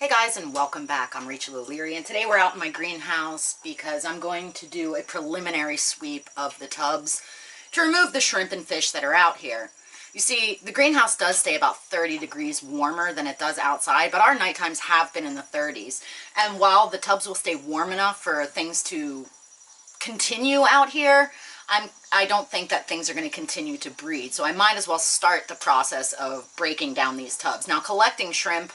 Hey guys, and welcome back. I'm Rachel O'Leary, and today we're out in my greenhouse because I'm going to do a preliminary sweep of the tubs to remove the shrimp and fish that are out here. You see, the greenhouse does stay about 30 degrees warmer than it does outside, but our night times have been in the 30s. And while the tubs will stay warm enough for things to continue out here, I don't think that things are going to continue to breed. So I might as well start the process of breaking down these tubs. Now, collecting shrimp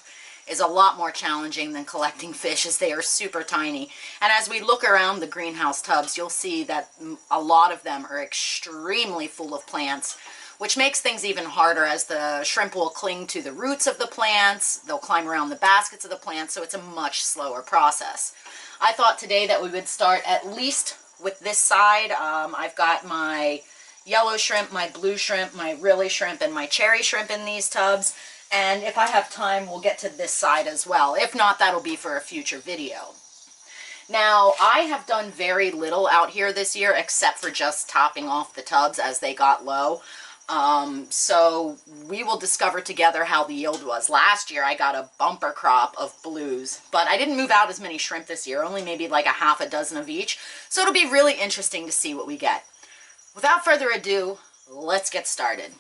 is a lot more challenging than collecting fish, as they are super tiny. And as we look around the greenhouse tubs, you'll see that a lot of them are extremely full of plants, which makes things even harder, as the shrimp will cling to the roots of the plants, they'll climb around the baskets of the plants, so it's a much slower process. I thought today that we would start at least with this side. I've got my yellow shrimp, my blue shrimp, my really shrimp, and my cherry shrimp in these tubs. And if I have time, we'll get to this side as well. If not, that'll be for a future video. Now, I have done very little out here this year except for just topping off the tubs as they got low. So we will discover together how the yield was. Last year I got a bumper crop of blues, but I didn't move out as many shrimp this year, only maybe like a half a dozen of each. So it'll be really interesting to see what we get. Without further ado, let's get started.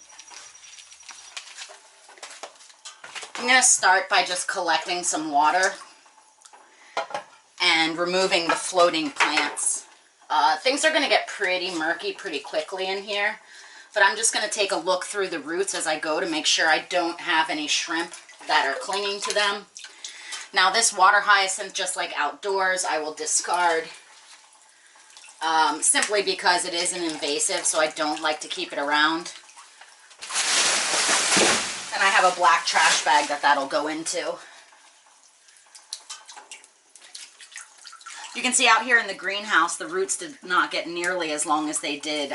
I'm going to start by just collecting some water and removing the floating plants. Things are going to get pretty murky pretty quickly in here, but I'm just going to take a look through the roots as I go to make sure I don't have any shrimp that are clinging to them. Now, this water hyacinth, just like outdoors, I will discard simply because it is an invasive, so I don't like to keep it around. And I have a black trash bag that'll go into. You can see out here in the greenhouse, the roots did not get nearly as long as they did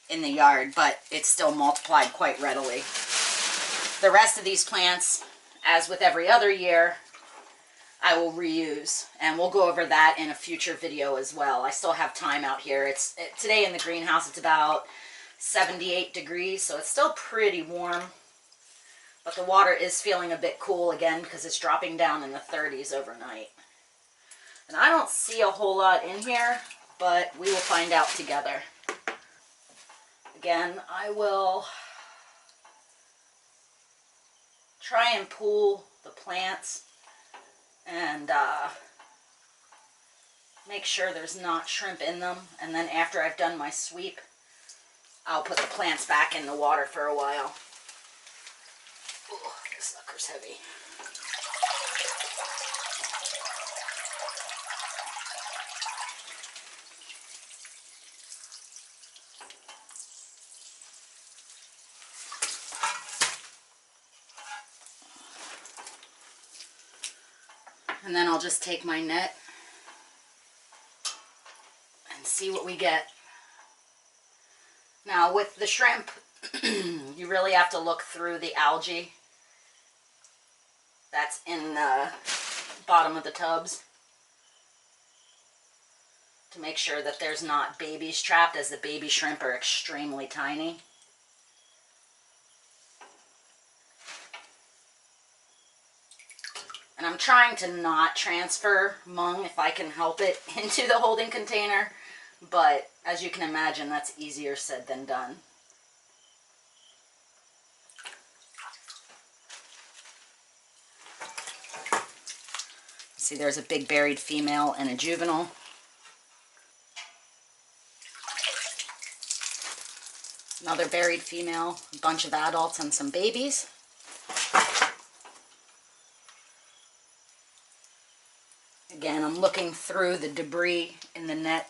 in the yard, but it's still multiplied quite readily. The rest of these plants, as with every other year, I will reuse, and we'll go over that in a future video as well. I still have time out here. Today in the greenhouse, it's about 78 degrees, so it's still pretty warm, but the water is feeling a bit cool again because it's dropping down in the 30s overnight. And I don't see a whole lot in here, but we will find out together. Again, I will try and pull the plants and make sure there's not shrimp in them, and then after I've done my sweep, I'll put the plants back in the water for a while. Ooh, this sucker's heavy. And then I'll just take my net and see what we get. Now, with the shrimp, you really have to look through the algae that's in the bottom of the tubs to make sure that there's not babies trapped, as the baby shrimp are extremely tiny. And I'm trying to not transfer mung, if I can help it, into the holding container, but as you can imagine, that's easier said than done. See, there's a big buried female and a juvenile. Another buried female, a bunch of adults, and some babies. Again, I'm looking through the debris in the net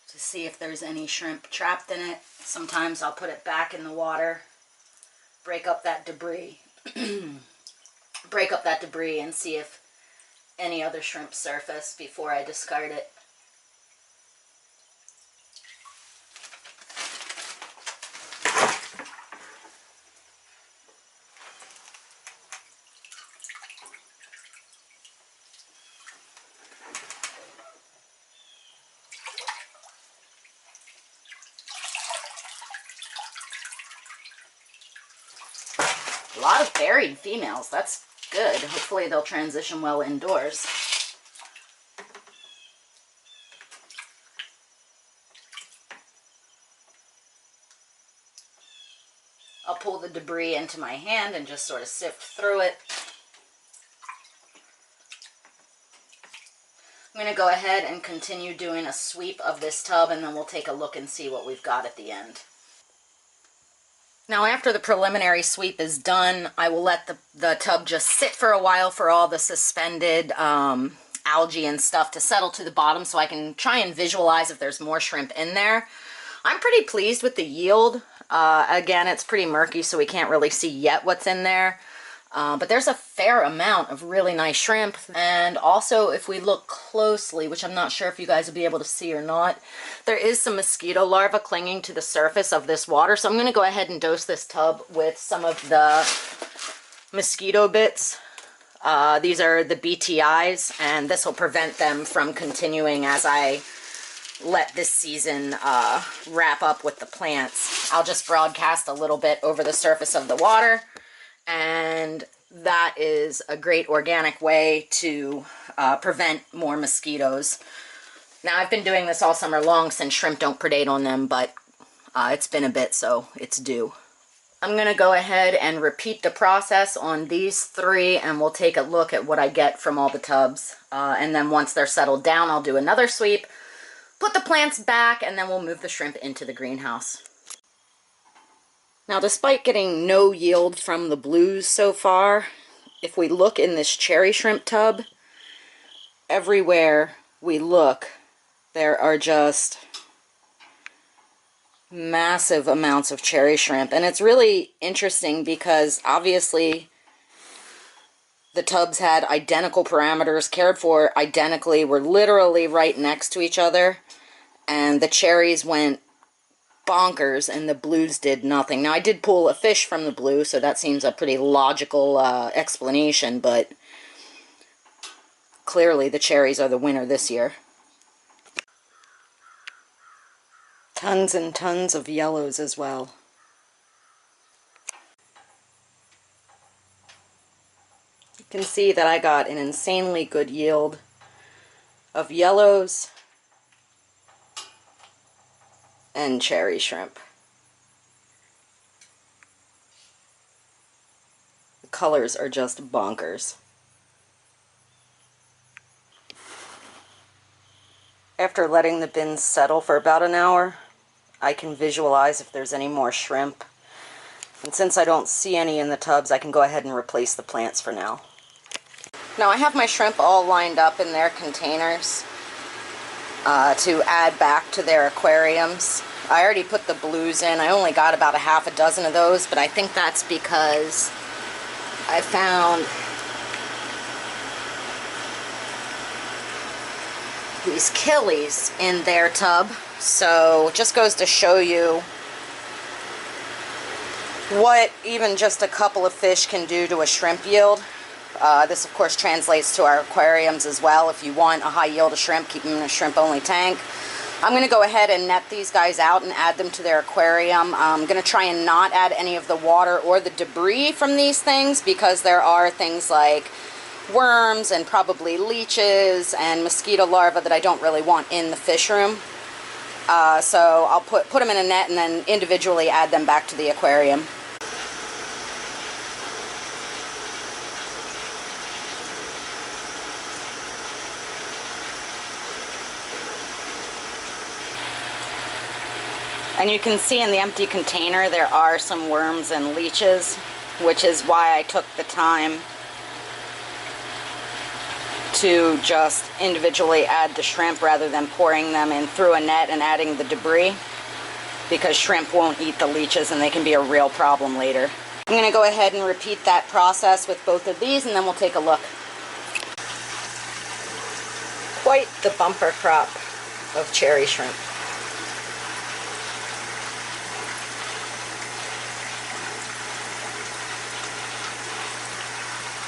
to see if there's any shrimp trapped in it. Sometimes I'll put it back in the water, break up that debris, break up that debris and see if any other shrimp surface before I discard it. A lot of buried females. That's good. Hopefully they'll transition well indoors. I'll pull the debris into my hand and just sort of sift through it. I'm going to go ahead and continue doing a sweep of this tub, and then we'll take a look and see what we've got at the end. Now after the preliminary sweep is done, I will let the tub just sit for a while for all the suspended algae and stuff to settle to the bottom so I can try and visualize if there's more shrimp in there. I'm pretty pleased with the yield. Again, it's pretty murky, so we can't really see yet what's in there. But there's a fair amount of really nice shrimp. And also, if we look closely, which I'm not sure if you guys will be able to see or not, there is some mosquito larvae clinging to the surface of this water. So I'm going to go ahead and dose this tub with some of the mosquito bits. These are the BTIs, and this will prevent them from continuing as I let this season wrap up with the plants. I'll just broadcast a little bit over the surface of the water, and that is a great organic way to prevent more mosquitoes. Now, I've been doing this all summer long since shrimp don't predate on them, but it's been a bit, so it's due. I'm going to go ahead and repeat the process on these three, and we'll take a look at what I get from all the tubs. And then once they're settled down, I'll do another sweep, put the plants back, and then we'll move the shrimp into the greenhouse. Now, despite getting no yield from the blues so far, if we look in this cherry shrimp tub, everywhere we look, there are just massive amounts of cherry shrimp. And it's really interesting because obviously the tubs had identical parameters, cared for identically, were literally right next to each other, and the cherries went bonkers and the blues did nothing. Now, I did pull a fish from the blue, so that seems a pretty logical explanation, but clearly the cherries are the winner this year. Tons and tons of yellows as well. You can see that I got an insanely good yield of yellows and cherry shrimp. The colors are just bonkers. After letting the bins settle for about an hour, I can visualize if there's any more shrimp. And since I don't see any in the tubs, I can go ahead and replace the plants for now. Now I have my shrimp all lined up in their containers to add back to their aquariums. I already put the blues in. I only got about a half a dozen of those, but I think that's because I found these killies in their tub. So it just goes to show you what even just a couple of fish can do to a shrimp yield. This of course translates to our aquariums as well. If you want a high yield of shrimp, keep them in a shrimp only tank. I'm going to go ahead and net these guys out and add them to their aquarium. I'm going to try and not add any of the water or the debris from these things because there are things like worms and probably leeches and mosquito larvae that I don't really want in the fish room. So I'll put them in a net and then individually add them back to the aquarium. And you can see in the empty container there are some worms and leeches, which is why I took the time to just individually add the shrimp rather than pouring them in through a net and adding the debris, because shrimp won't eat the leeches and they can be a real problem later. I'm going to go ahead and repeat that process with both of these and then we'll take a look. Quite the bumper crop of cherry shrimp.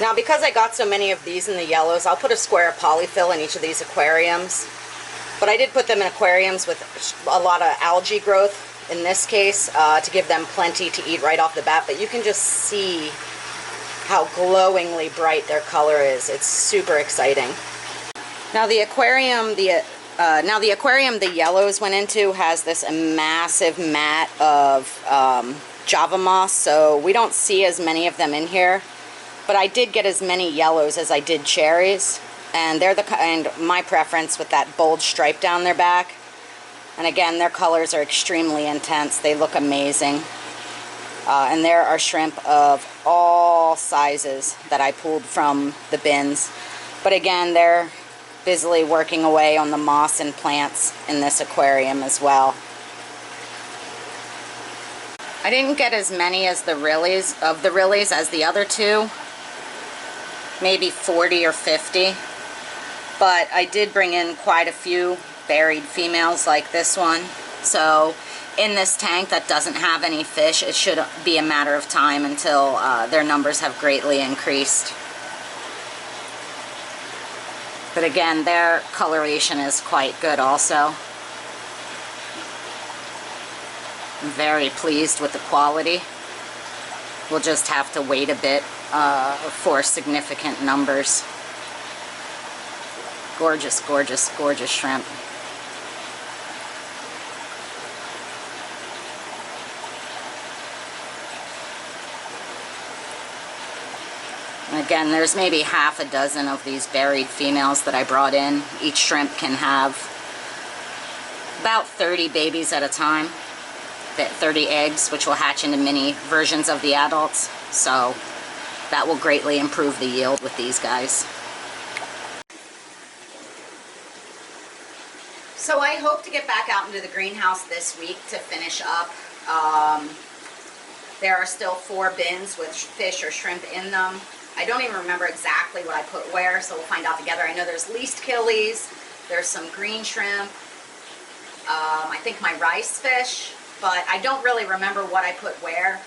Now, because I got so many of these in the yellows, I'll put a square of polyfill in each of these aquariums. But I did put them in aquariums with a lot of algae growth, in this case, to give them plenty to eat right off the bat. But you can just see how glowingly bright their color is. It's super exciting. Now the aquarium, the yellows went into has this massive mat of Java moss, so we don't see as many of them in here. But I did get as many yellows as I did cherries, and they're the kind, my preference, with that bold stripe down their back. And again, their colors are extremely intense. They look amazing. And there are shrimp of all sizes that I pulled from the bins. But again, they're busily working away on the moss and plants in this aquarium as well. I didn't get as many as the Rillies, as the other two. Maybe 40 or 50. But I did bring in quite a few buried females like this one. So in this tank that doesn't have any fish, it should be a matter of time until their numbers have greatly increased. But again, their coloration is quite good also. I'm very pleased with the quality. We'll just have to wait a bit for significant numbers. Gorgeous, gorgeous, gorgeous shrimp. And again, there's maybe half a dozen of these buried females that I brought in. Each shrimp can have about 30 babies at a time, 30 eggs, which will hatch into mini versions of the adults. So that will greatly improve the yield with these guys. So I hope to get back out into the greenhouse this week to finish up. There are still 4 bins with fish or shrimp in them. I don't even remember exactly what I put where, so we'll find out together. I know there's least killies, there's some green shrimp, I think my rice fish, but I don't really remember what I put where.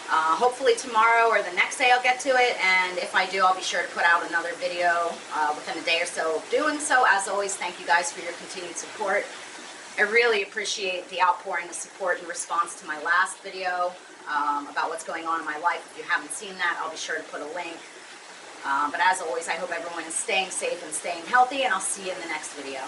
Hopefully tomorrow or the next day I'll get to it, and if I do, I'll be sure to put out another video within a day or so of doing so. As always, thank you guys for your continued support. I really appreciate the outpouring of support in response to my last video about what's going on in my life. If you haven't seen that, I'll be sure to put a link. But as always, I hope everyone is staying safe and staying healthy, and I'll see you in the next video.